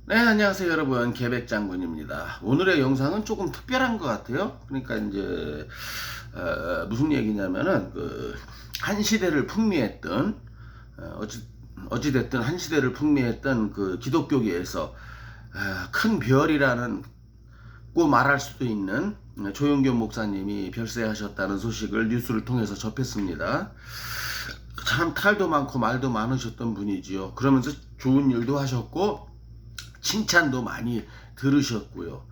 네, 안녕하세요 여러분. 개백장군입니다. 오늘의 영상은 조금 특별한 것 같아요. 그러니까 이제 무슨 얘기냐면은 한 시대를 풍미했던 어찌됐든 한 시대를 풍미했던 그 기독교계에서 큰 별이라는 고 말할 수도 있는 조용교 목사님이 별세하셨다는 소식을 뉴스를 통해서 접했습니다. 참 탈도 많고 말도 많으셨던 분이지요. 그러면서 좋은 일도 하셨고 칭찬도 많이 들으셨고요.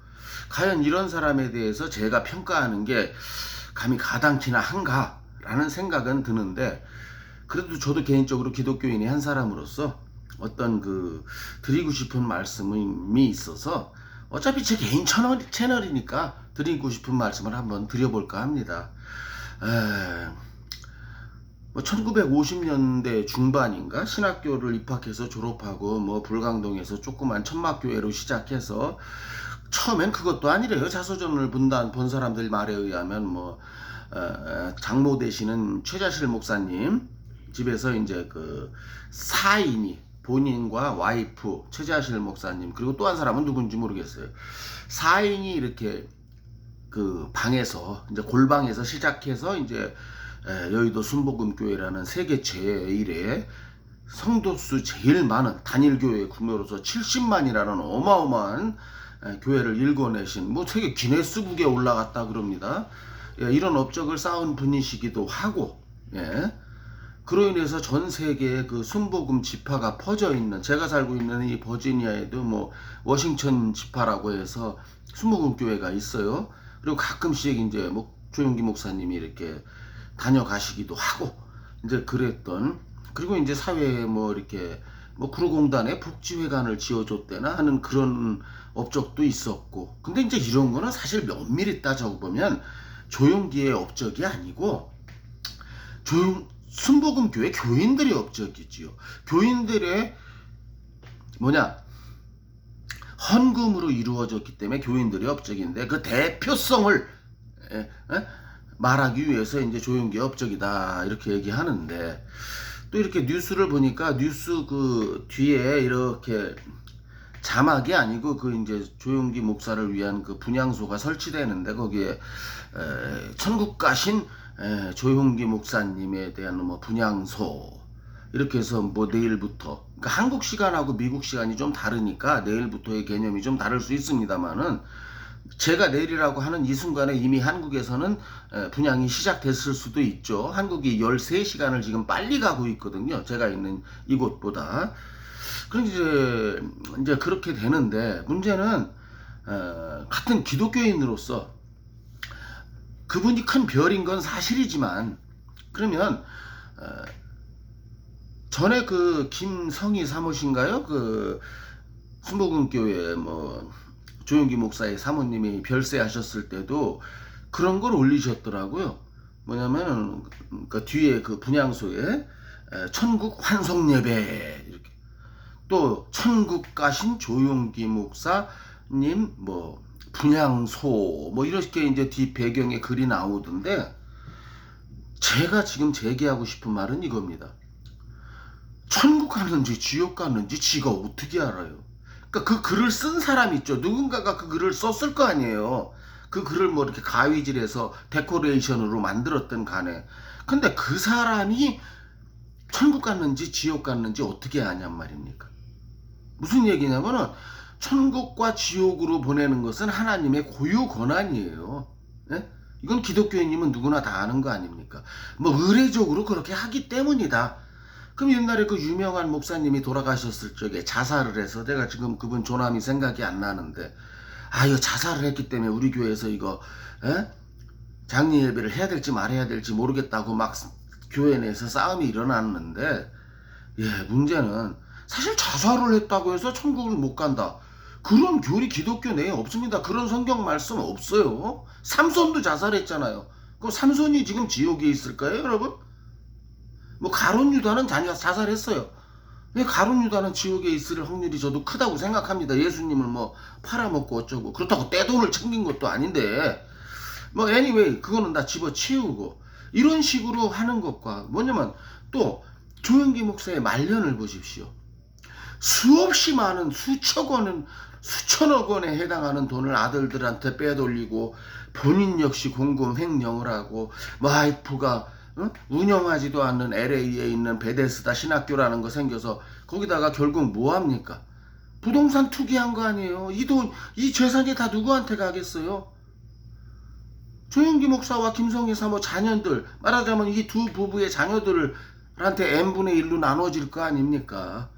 과연 이런 사람에 대해서 제가 평가하는 게 감히 가당키나 한가라는 생각은 드는데, 그래도 저도 개인적으로 기독교인의 한 사람으로서 어떤 드리고 싶은 말씀이 있어서 어차피 제 개인 채널이니까 드리고 싶은 말씀을 한번 드려볼까 합니다. 1950년대 중반인가 신학교를 입학해서 졸업하고 불광동에서 조그만 천막교회로 시작해서 처음엔 그것도 아니래요. 자서전을 본 사람들 말에 의하면 장모 되시는 최자실 목사님 집에서 이제 그 4인이 본인과 와이프 최자실 목사님 그리고 또 한 사람은 누군지 모르겠어요. 4인이 이렇게 그 방에서 이제 골방에서 시작해서 이제 여의도 순복음교회라는 세계 제1의 성도수 제일 많은 단일교회 구매로서 70만이라는 어마어마한 교회를 일궈내신 세계 기네스북에 올라갔다 그럽니다. 이런 업적을 쌓은 분이시기도 하고, 그로 인해서 전 세계에 그 순복음 지파가 퍼져 있는, 제가 살고 있는 이 버지니아에도 워싱턴 지파라고 해서 순복음 교회가 있어요. 그리고 가끔씩 이제 조용기 목사님이 이렇게 다녀가시기도 하고 이제 그랬던, 그리고 이제 사회에 이렇게 구로공단에 복지회관을 지어줬대나 하는 그런 업적도 있었고, 근데 이제 이런 거는 사실 면밀히 따져보면 조용기의 업적이 아니고 순복음교회 교인들의 업적이지요. 교인들의 헌금으로 이루어졌기 때문에 교인들의 업적인데, 그 대표성을 말하기 위해서 이제 조용기의 업적이다 이렇게 얘기하는데, 또 이렇게 뉴스를 보니까 뉴스 그 뒤에 이렇게 자막이 아니고 이제 조용기 목사를 위한 그 분향소가 설치되는데, 거기에 천국 가신 조용기 목사님에 대한 분향소 이렇게 해서 내일부터, 그러니까 한국 시간하고 미국 시간이 좀 다르니까 내일부터의 개념이 좀 다를 수 있습니다만은, 제가 내일이라고 하는 이 순간에 이미 한국에서는 분향이 시작됐을 수도 있죠. 한국이 13시간을 지금 빨리 가고 있거든요. 제가 있는 이곳보다. 그럼 이제 그렇게 되는데, 문제는 같은 기독교인으로서 그분이 큰 별인 건 사실이지만, 그러면 전에 그 김성희 사모신가요? 그 순복음교회 조용기 목사의 사모님이 별세하셨을 때도 그런 걸 올리셨더라고요. 뭐냐면 그 뒤에 그 분향소에 천국 환송 예배 이렇게, 또 천국 가신 조용기 목사님 분향소 이렇게 이제 뒤 배경에 글이 나오던데, 제가 지금 제기하고 싶은 말은 이겁니다. 천국 갔는지 지옥 갔는지 지가 어떻게 알아요? 그러니까 그 글을 쓴 사람 있죠. 누군가가 그 글을 썼을 거 아니에요. 그 글을 이렇게 가위질해서 데코레이션으로 만들었던 간에. 근데 그 사람이 천국 갔는지 지옥 갔는지 어떻게 아냔 말입니까? 무슨 얘기냐면은, 천국과 지옥으로 보내는 것은 하나님의 고유 권한이에요. 예? 이건 기독교인이면 누구나 다 아는 거 아닙니까? 의례적으로 그렇게 하기 때문이다. 그럼 옛날에 그 유명한 목사님이 돌아가셨을 적에 자살을 해서, 내가 지금 그분 조남이 생각이 안 나는데, 이거 자살을 했기 때문에 우리 교회에서 이거 장례 예배를 해야 될지 말아야 될지 모르겠다고 교회 내에서 싸움이 일어났는데, 문제는 사실 자살을 했다고 해서 천국을 못 간다, 그런 교리 기독교 내에 없습니다. 그런 성경 말씀 없어요. 삼손도 자살했잖아요. 그럼 삼손이 지금 지옥에 있을까요, 여러분? 가룟 유다는 자살했어요. 가룟 유다는 지옥에 있을 확률이 저도 크다고 생각합니다. 예수님을 팔아먹고 어쩌고, 그렇다고 떼돈을 챙긴 것도 아닌데, anyway 그거는 다 집어치우고, 이런 식으로 하는 것과 뭐냐면, 또 조용기 목사의 말년을 보십시오. 수없이 많은 수천억 원에 해당하는 돈을 아들들한테 빼돌리고 본인 역시 공금 횡령을 하고 와이프가 운영하지도 않는 LA에 있는 베데스다 신학교라는 거 생겨서 거기다가 결국 뭐 합니까? 부동산 투기한 거 아니에요. 이 재산이 다 누구한테 가겠어요? 조영기 목사와 김성애 사모 자녀들, 말하자면 이 두 부부의 자녀들한테 n분의 1로 나눠질 거 아닙니까?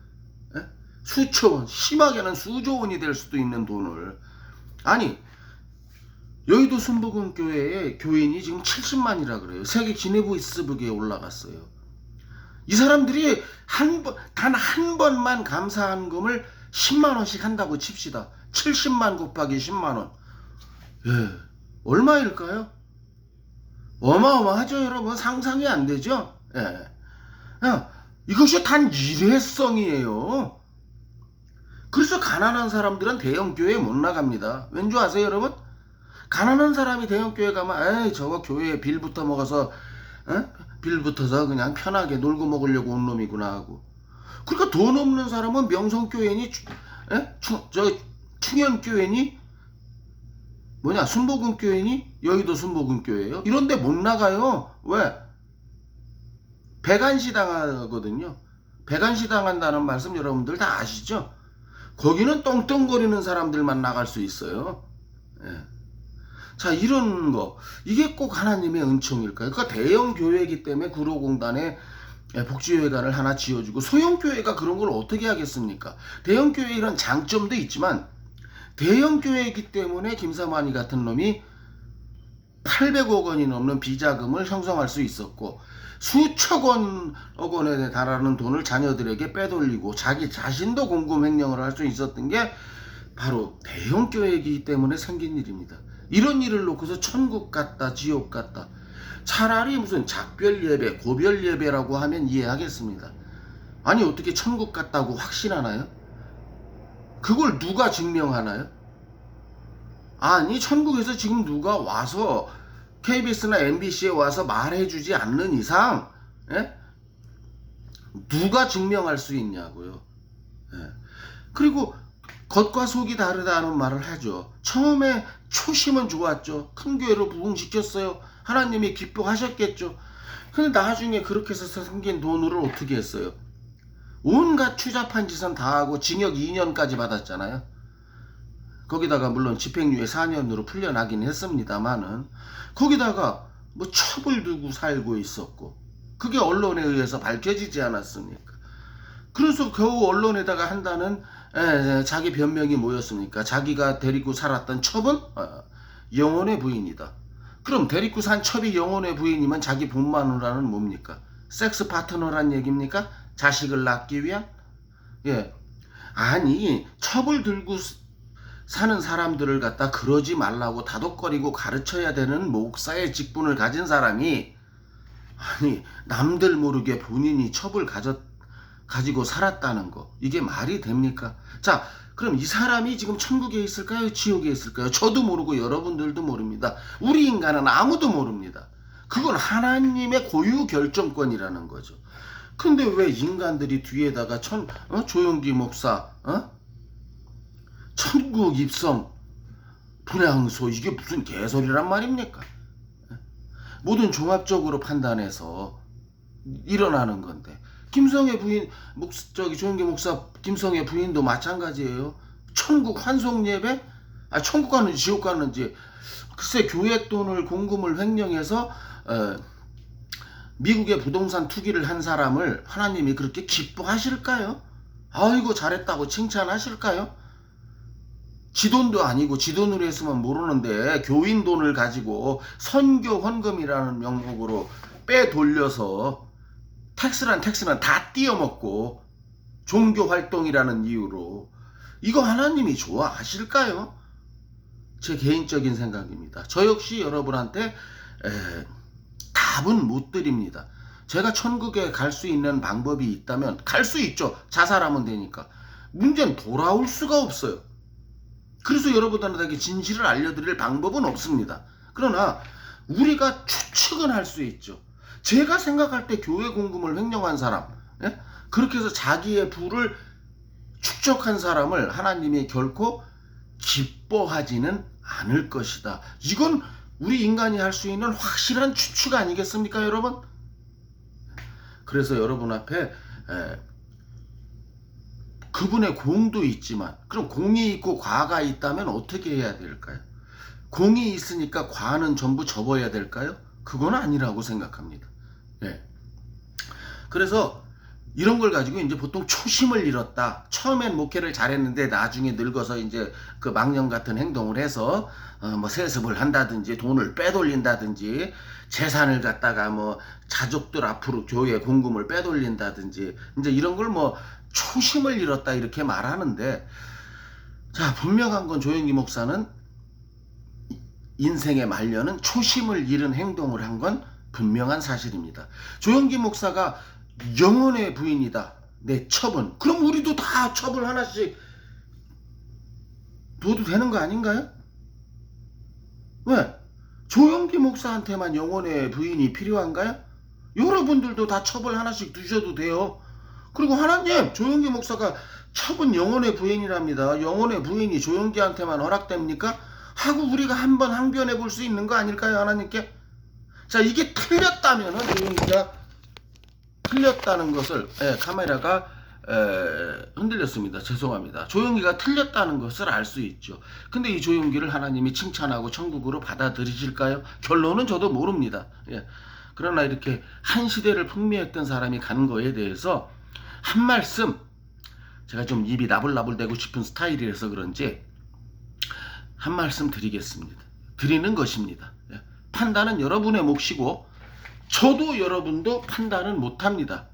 에? 수초원, 심하게는 수조원이 될 수도 있는 돈을. 아니, 여의도 순복음교회의 교인이 지금 70만이라 그래요. 세계 기네스북에 올라갔어요. 이 사람들이 단 한 번만 감사한금을 10만원씩 한다고 칩시다. 70만 곱하기 10만원. 예, 얼마일까요? 어마어마하죠, 여러분. 상상이 안 되죠? 예. 이것이 단 일회성이에요. 그래서 가난한 사람들은 대형교회에 못 나갑니다. 왠지 아세요, 여러분? 가난한 사람이 대형교회 가면, 에이, 저거 교회에 빌부터 먹어서, 빌부터서 그냥 편하게 놀고 먹으려고 온 놈이구나 하고. 그러니까 돈 없는 사람은 명성교회니, 충현교회니, 순복음교회니, 여의도 순복음교회예요. 이런데 못 나가요. 왜? 배간시 당하거든요. 배간시 당한다는 말씀 여러분들 다 아시죠? 거기는 떵떵거리는 사람들만 나갈 수 있어요. 예. 자, 이런 거, 이게 꼭 하나님의 은총일까요? 그러니까 대형 교회이기 때문에 구로공단에 복지회관을 하나 지어주고, 소형 교회가 그런 걸 어떻게 하겠습니까? 대형 교회 이런 장점도 있지만 대형 교회이기 때문에 김사만이 같은 놈이 800억 원이 넘는 비자금을 형성할 수 있었고, 수천억 원에 달하는 돈을 자녀들에게 빼돌리고 자기 자신도 공금 횡령을 할 수 있었던 게 바로 대형 교회이기 때문에 생긴 일입니다. 이런 일을 놓고서 천국 같다, 지옥 같다. 차라리 무슨 작별 예배, 고별 예배라고 하면 이해하겠습니다. 아니, 어떻게 천국 같다고 확신하나요? 그걸 누가 증명하나요? 아니, 천국에서 지금 누가 와서 KBS나 MBC에 와서 말해주지 않는 이상, 누가 증명할 수 있냐고요. 그리고 겉과 속이 다르다는 말을 하죠. 처음에 초심은 좋았죠. 큰 교회로 부흥시켰어요. 하나님이 기뻐하셨겠죠. 근데 나중에 그렇게 해서 생긴 돈으로 어떻게 했어요? 온갖 추잡한 짓은 다 하고 징역 2년까지 받았잖아요. 거기다가 물론 집행유예 4년으로 풀려나긴 했습니다만은, 거기다가 뭐 첩을 두고 살고 있었고, 그게 언론에 의해서 밝혀지지 않았습니까? 그래서 겨우 언론에다가 한다는 자기 변명이 뭐였습니까? 자기가 데리고 살았던 첩은 영혼의 부인이다. 그럼 데리고 산 첩이 영혼의 부인이면 자기 본 마누라는 뭡니까? 섹스 파트너란 얘기입니까? 자식을 낳기 위한? 예. 아니, 첩을 들고 사는 사람들을 갖다 그러지 말라고 다독거리고 가르쳐야 되는 목사의 직분을 가진 사람이, 아니, 남들 모르게 본인이 첩을 가지고 살았다는 거, 이게 말이 됩니까? 자, 그럼 이 사람이 지금 천국에 있을까요? 지옥에 있을까요? 저도 모르고 여러분들도 모릅니다. 우리 인간은 아무도 모릅니다. 그건 하나님의 고유 결정권이라는 거죠. 근데 왜 인간들이 뒤에다가 조영기 목사, 천국 입성, 분향소, 이게 무슨 개소리란 말입니까? 모든 종합적으로 판단해서 일어나는 건데, 김성애 부인, 조영기 목사 김성애 부인도 마찬가지예요. 천국 환송 예배? 천국 가는지 지옥 가는지, 글쎄, 교회 돈을 공금을 횡령해서 미국의 부동산 투기를 한 사람을 하나님이 그렇게 기뻐하실까요? 아이고 잘했다고 칭찬하실까요? 지 돈도 아니고 지 돈으로 했으면 모르는데 교인 돈을 가지고 선교 헌금이라는 명목으로 빼돌려서 텍스란 다 띄어먹고 종교 활동이라는 이유로, 이거 하나님이 좋아하실까요? 제 개인적인 생각입니다. 저 역시 여러분한테 답은 못 드립니다. 제가 천국에 갈 수 있는 방법이 있다면 갈 수 있죠. 자살하면 되니까. 문제는 돌아올 수가 없어요. 그래서 여러분들에게 진실을 알려드릴 방법은 없습니다. 그러나 우리가 추측은 할 수 있죠. 제가 생각할 때 교회 공금을 횡령한 사람, 그렇게 해서 자기의 부를 축적한 사람을 하나님이 결코 기뻐하지는 않을 것이다. 이건 우리 인간이 할 수 있는 확실한 추측 아니겠습니까, 여러분? 그래서 여러분 앞에 그분의 공도 있지만, 그럼 공이 있고 과가 있다면 어떻게 해야 될까요? 공이 있으니까 과는 전부 접어야 될까요? 그건 아니라고 생각합니다. 예. 그래서 이런 걸 가지고 이제 보통 초심을 잃었다. 처음엔 목회를 잘했는데 나중에 늙어서 이제 그 망령 같은 행동을 해서 뭐 세습을 한다든지 돈을 빼돌린다든지 재산을 갖다가 뭐 자족들 앞으로 교회 공금을 빼돌린다든지 이제 이런 걸 뭐 초심을 잃었다 이렇게 말하는데, 자, 분명한 건 조영기 목사는 인생의 말년은 초심을 잃은 행동을 한 건 분명한 사실입니다. 조영기 목사가 영혼의 부인이다, 내 처분. 그럼 우리도 다 처분 하나씩 둬도 되는 거 아닌가요? 왜? 조영기 목사한테만 영혼의 부인이 필요한가요? 여러분들도 다 처분 하나씩 두셔도 돼요. 그리고 하나님, 조영기 목사가 처분 영혼의 부인이랍니다. 영혼의 부인이 조영기한테만 허락됩니까? 하고 우리가 한번 항변해 볼 수 있는 거 아닐까요, 하나님께? 자, 이게 틀렸다면은 조영기가 틀렸다는 것을, 카메라가 흔들렸습니다. 죄송합니다. 조영기가 틀렸다는 것을 알 수 있죠. 근데 이 조영기를 하나님이 칭찬하고 천국으로 받아들이실까요? 결론은 저도 모릅니다. 예. 그러나 이렇게 한 시대를 풍미했던 사람이 가는 거에 대해서 한 말씀, 제가 좀 입이 나불나불대고 싶은 스타일이라서 그런지 한 말씀 드리겠습니다. 드리는 것입니다. 예. 판단은 여러분의 몫이고 저도 여러분도 판단은 못합니다.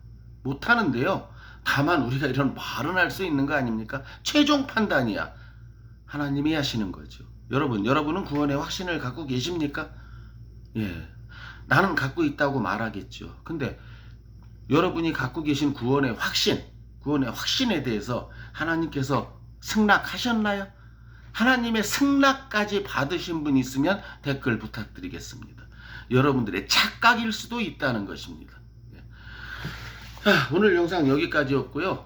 못하는데요. 다만 우리가 이런 말은 할 수 있는 거 아닙니까? 최종 판단이야 하나님이 하시는 거죠. 여러분은 구원의 확신을 갖고 계십니까? 예, 나는 갖고 있다고 말하겠죠. 근데 여러분이 갖고 계신 구원의 확신에 대해서 하나님께서 승낙하셨나요? 하나님의 승낙까지 받으신 분 있으면 댓글 부탁드리겠습니다. 여러분들의 착각일 수도 있다는 것입니다. 오늘 영상 여기까지였고요.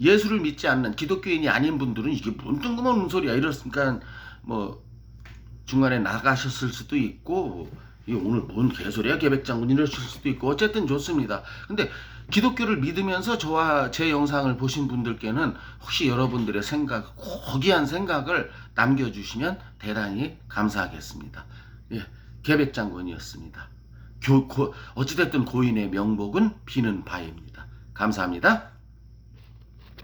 예수를 믿지 않는 기독교인이 아닌 분들은 이게 뭔 뜬금없는 소리야 이렇으니까 뭐 중간에 나가셨을 수도 있고, 오늘 뭔 개소리야 개백장군 이러실 수도 있고, 어쨌든 좋습니다. 근데 기독교를 믿으면서 저와 제 영상을 보신 분들께는 혹시 여러분들의 생각, 고귀한 생각을 남겨주시면 대단히 감사하겠습니다. 예, 개백장군이었습니다. 어찌됐든 고인의 명복은 비는 바입니다. 감사합니다.